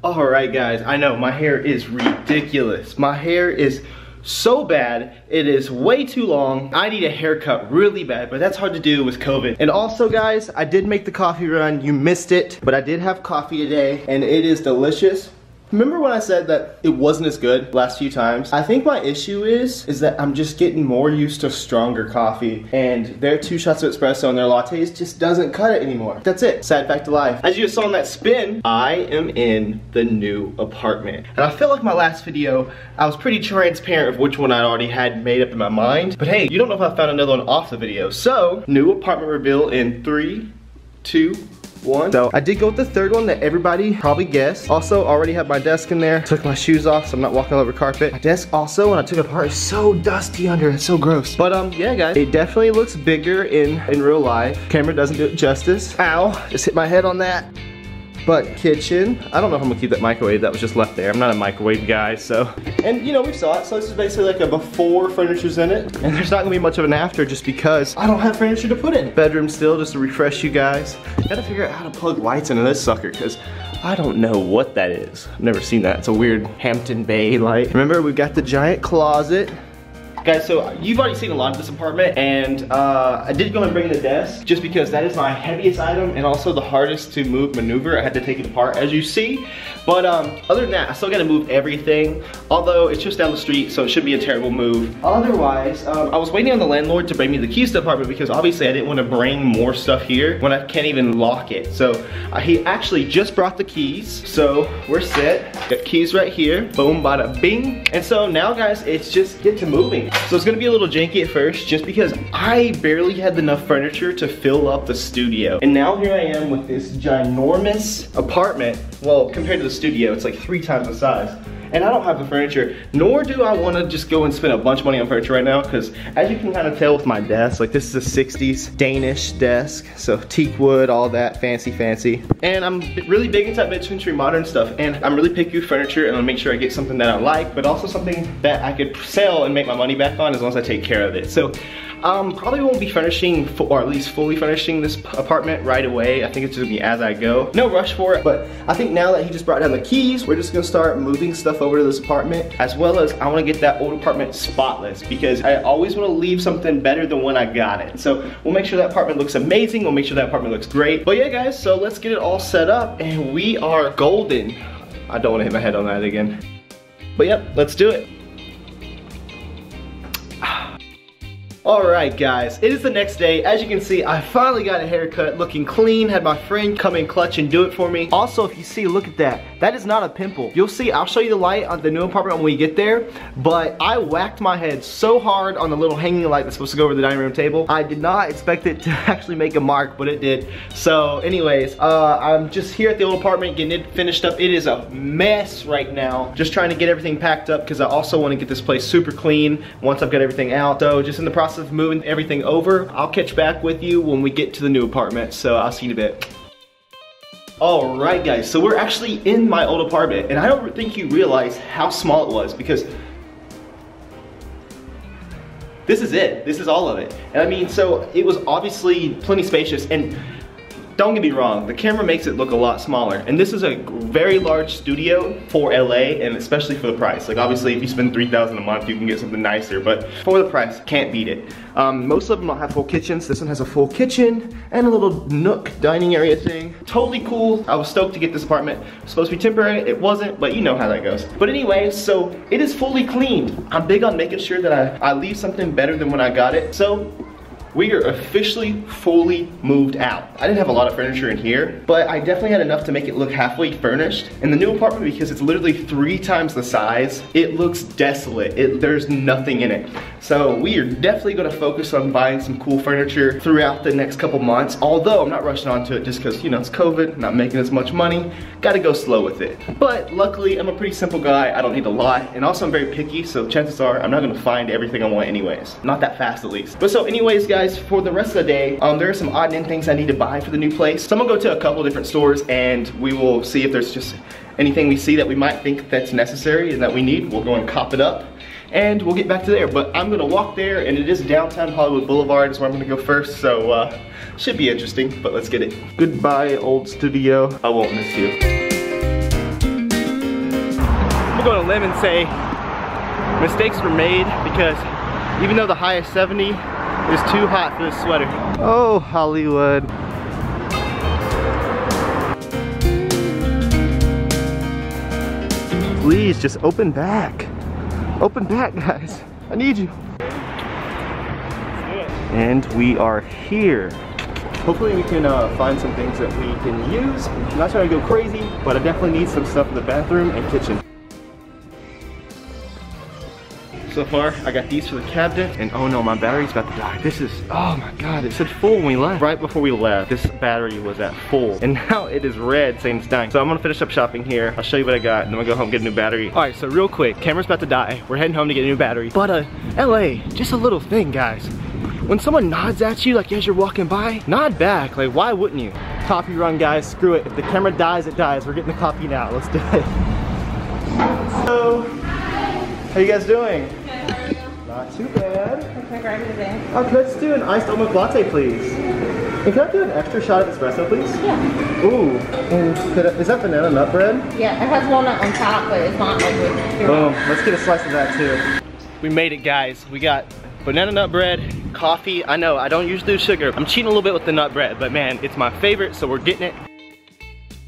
Alright guys, I know my hair is ridiculous. My hair is so bad, it is way too long. I need a haircut really bad, but that's hard to do with COVID. And also guys, I did make the coffee run, you missed it, but I did have coffee today and it is delicious. Remember when I said that it wasn't as good last few times? I think my issue is that I'm just getting more used to stronger coffee, and their 2 shots of espresso and their lattes just doesn't cut it anymore. That's it, sad fact of life. As you just saw in that spin, I am in the new apartment. And I feel like my last video, I was pretty transparent of which one I already had made up in my mind. But hey, you don't know if I found another one off the video. So, new apartment reveal in 3, 2, 1. So I did go with the third one that everybody probably guessed. Also, already have my desk in there. Took my shoes off so I'm not walking all over carpet. My desk also, when I took it apart, is so dusty under. It's so gross. But yeah guys, it definitely looks bigger in real life. Camera doesn't do it justice. Ow, just hit my head on that. But kitchen, I don't know if I'm gonna keep that microwave that was just left there. I'm not a microwave guy, so. And you know, we saw it, so this is basically like a before furniture's in it. And there's not gonna be much of an after just because I don't have furniture to put in. Bedroom still, just to refresh you guys. Gotta figure out how to plug lights into this sucker, because I don't know what that is. I've never seen that. It's a weird Hampton Bay light. Remember, we've got the giant closet. Guys, so you've already seen a lot of this apartment, and I did go and bring the desk just because that is my heaviest item and also the hardest to maneuver. I had to take it apart, as you see. But other than that, I still gotta move everything, although it's just down the street, so it shouldn't be a terrible move. Otherwise, I was waiting on the landlord to bring me the keys to the apartment because obviously I didn't want to bring more stuff here when I can't even lock it. So he actually just brought the keys, so we're set. Got keys right here, boom, bada bing. And so now guys, it's just get to moving. So it's gonna be a little janky at first just because I barely had enough furniture to fill up the studio. And now here I am with this ginormous apartment. Well, compared to the studio, it's like 3 times the size. And I don't have the furniture, nor do I want to just go and spend a bunch of money on furniture right now, because as you can kind of tell with my desk, like this is a 60s Danish desk, so teak wood, all that fancy. And I'm really big into that mid-century modern stuff, and I'm really picky with furniture, and I'll make sure I get something that I like, but also something that I could sell and make my money back on as long as I take care of it. So probably won't be furnishing, or at least fully furnishing this apartment right away. I think it's just gonna be as I go. No rush for it, but I think now that he just brought down the keys, we're just gonna start moving stuff over to this apartment, as well as I wanna get that old apartment spotless because I always wanna leave something better than when I got it. So we'll make sure that apartment looks amazing, we'll make sure that apartment looks great. But yeah guys, so let's get it all set up and we are golden. I don't wanna hit my head on that again. But yep, let's do it. Alright guys, it is the next day. As you can see, I finally got a haircut, looking clean, had my friend come in clutch and do it for me. Also, if you see, look at that. That is not a pimple. You'll see, I'll show you the light on the new apartment when we get there, but I whacked my head so hard on the little hanging light that's supposed to go over the dining room table. I did not expect it to actually make a mark, but it did. So anyways, I'm just here at the old apartment getting it finished up. It is a mess right now. Just trying to get everything packed up because I also want to get this place super clean once I've got everything out. So just in the process of moving everything over. I'll catch back with you when we get to the new apartment, so I'll see you in a bit. Alright guys, so we're actually in my old apartment, and I don't think you realize how small it was because this is it. This is all of it. And I mean, so it was obviously plenty spacious, and don't get me wrong, the camera makes it look a lot smaller. And this is a very large studio for LA, and especially for the price. Like obviously if you spend $3,000 a month, you can get something nicer, but for the price, can't beat it. Most of them don't have full kitchens. This one has a full kitchen and a little nook dining area thing. Totally cool. I was stoked to get this apartment. It was supposed to be temporary, it wasn't, but you know how that goes. But anyway, so it is fully cleaned. I'm big on making sure that I leave something better than when I got it. So we are officially fully moved out. I didn't have a lot of furniture in here, but I definitely had enough to make it look halfway furnished. In the new apartment, because it's literally 3 times the size, it looks desolate. There's nothing in it. So we are definitely gonna focus on buying some cool furniture throughout the next couple months, although I'm not rushing onto it just because, you know, it's COVID, not making as much money. Gotta go slow with it. But luckily, I'm a pretty simple guy. I don't need a lot, and also I'm very picky, so chances are I'm not gonna find everything I want anyways. Not that fast, at least. But so anyways, guys, for the rest of the day, there are some odd end things I need to buy for the new place. So I'm gonna go to a couple different stores and we will see if there's just anything we see that we might think that's necessary and that we need. We'll go and cop it up and we'll get back to there. But I'm gonna walk there, and it is downtown Hollywood Boulevard is where I'm gonna go first, so should be interesting, but let's get it. Goodbye, old studio. I won't miss you. go on a limb and say mistakes were made because even though the high is 70, it's too hot for this sweater. Oh, Hollywood. Please just open back. Open back, guys. I need you. And we are here. Hopefully we can find some things that we can use. I'm not trying to go crazy, but I definitely need some stuff in the bathroom and kitchen. So far, I got these for the cabinet, and oh no, my battery's about to die. This is, oh my God, it said full when we left. Right before we left, this battery was at full, and now it is red saying it's dying. So I'm gonna finish up shopping here. I'll show you what I got, and then I'm gonna go home and get a new battery. All right, so real quick, camera's about to die. We're heading home to get a new battery. But LA, just a little thing, guys. When someone nods at you, like as you're walking by, nod back, like why wouldn't you? Coffee run, guys, screw it. If the camera dies, it dies. We're getting the coffee now, let's do it. So, how you guys doing? Not too bad. Can I grab anything? Let's do an iced almond latte, please. And can I do an extra shot of espresso, please? Yeah. Ooh, and is that banana nut bread? Yeah, it has walnut on top, but it's not like with your Boom, let's get a slice of that too. We made it, guys. We got banana nut bread, coffee. I know, I don't usually do sugar. I'm cheating a little bit with the nut bread, but man, it's my favorite, so we're getting it.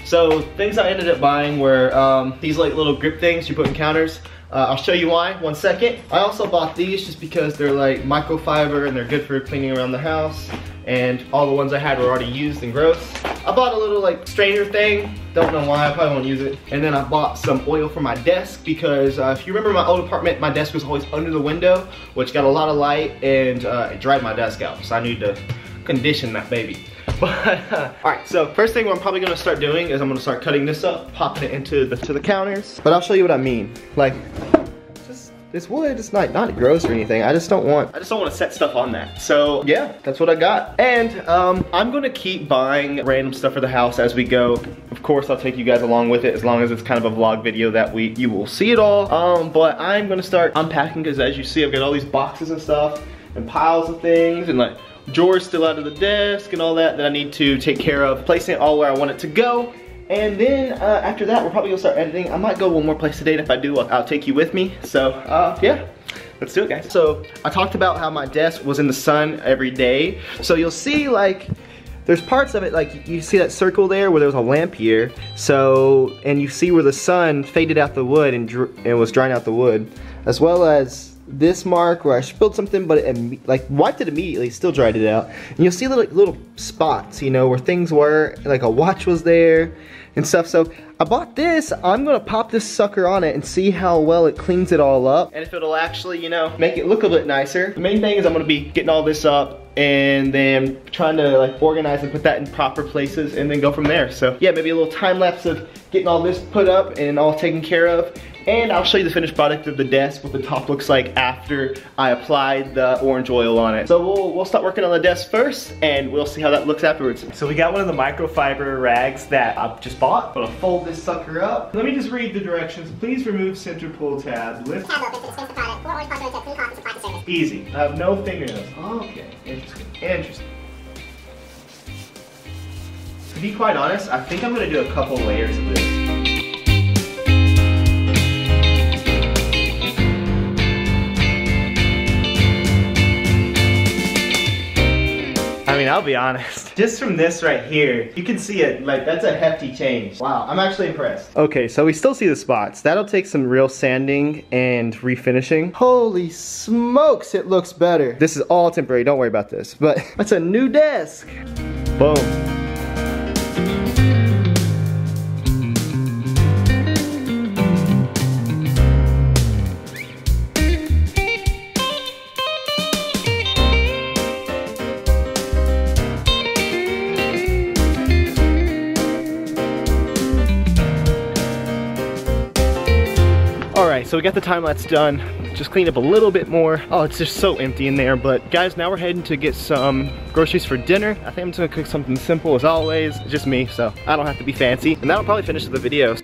So, things I ended up buying were these like little grip things you put in counters. I'll show you why, 1 second. I also bought these just because they're like microfiber and they're good for cleaning around the house. And all the ones I had were already used and gross. I bought a little like strainer thing. Don't know why, I probably won't use it. And then I bought some oil for my desk because if you remember my old apartment, my desk was always under the window, which got a lot of light and it dried my desk out. So I need to condition that baby. But, alright, so first thing I'm probably gonna start doing is I'm gonna start cutting this up, popping it into the counters. But I'll show you what I mean. Like, just this wood, it's not gross or anything. I just don't want to set stuff on that. So yeah, that's what I got. And I'm gonna keep buying random stuff for the house as we go. Of course, I'll take you guys along with it as long as it's kind of a vlog video that you will see it all. But I'm gonna start unpacking because as you see, I've got all these boxes and stuff and piles of things and like drawers still out of the desk and all that I need to take care of, placing it all where I want it to go. And then after that, we're probably gonna start editing. I might go one more place today, and if I do, I'll take you with me. So yeah, let's do it, guys. So I talked about how my desk was in the sun every day. So you'll see like, there's parts of it, like you see that circle there where there was a lamp here. So, and you see where the sun faded out the wood and was drying out the wood, as well as this mark where I spilled something, but it like wiped it immediately, still dried it out. And you'll see little spots, you know, where things were, like a watch was there and stuff. So I bought this. I'm gonna pop this sucker on it and see how well it cleans it all up. And if it'll actually, you know, make it look a bit nicer. The main thing is I'm gonna be getting all this up and then trying to like organize and put that in proper places and then go from there. So yeah, maybe a little time lapse of getting all this put up and all taken care of. And I'll show you the finished product of the desk, what the top looks like after I applied the orange oil on it. So we'll start working on the desk first, and we'll see how that looks afterwards. So we got one of the microfiber rags that I just bought. I'm gonna fold this sucker up. Let me just read the directions. Please remove center pull tab. Lift. Tab open to dispense the product. Pour orange contour into a clean cloth and supply to service. Easy. I have no fingernails. Oh, okay, interesting. Interesting. To be quite honest, I think I'm gonna do a couple layers of this. I mean, I'll be honest. Just from this right here, you can see it, like that's a hefty change. Wow, I'm actually impressed. Okay, so we still see the spots. That'll take some real sanding and refinishing. Holy smokes, it looks better. This is all temporary, don't worry about this. But that's a new desk. Boom. Alright, so we got the time lapse done. Just cleaned up a little bit more. Oh, it's just so empty in there. But guys, now we're heading to get some groceries for dinner. I think I'm just gonna cook something simple as always. It's just me, so I don't have to be fancy. And that'll probably finish the video.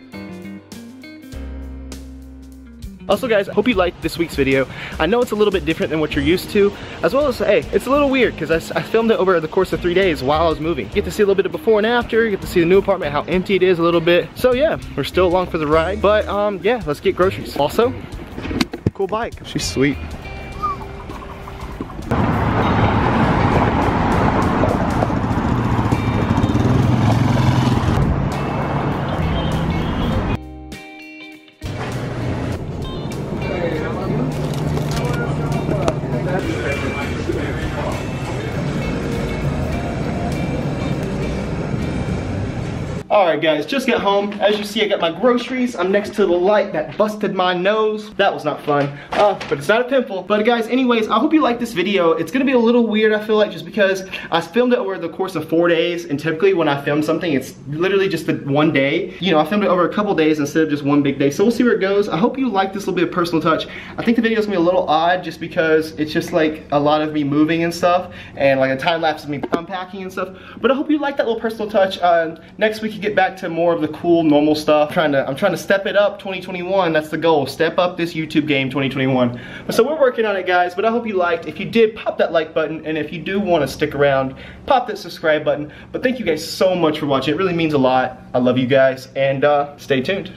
Also guys, I hope you liked this week's video. I know it's a little bit different than what you're used to, as well as, hey, it's a little weird because I filmed it over the course of 3 days while I was moving. You get to see a little bit of before and after, you get to see the new apartment, how empty it is a little bit. So yeah, we're still along for the ride, but yeah, let's get groceries. Also, cool bike, she's sweet. Alright guys, just got home. As you see, I got my groceries. I'm next to the light that busted my nose. That was not fun, but it's not a pimple. But guys, anyways, I hope you like this video. It's gonna be a little weird, I feel like, just because I filmed it over the course of 4 days, and typically when I film something, it's literally just the one day. You know, I filmed it over a couple days instead of just one big day. So we'll see where it goes. I hope you like this little bit of personal touch. I think the video is gonna be a little odd just because it's just like a lot of me moving and stuff, and like a time lapse of me unpacking and stuff. But I hope you like that little personal touch. Next week, get back to more of the cool normal stuff. I'm trying to step it up 2021. That's the goal. Step up this YouTube game 2021. So we're working on it guys, but I hope you liked. If you did, pop that like button, and if you do want to stick around, pop that subscribe button. But thank you guys so much for watching. It really means a lot. I love you guys, and stay tuned.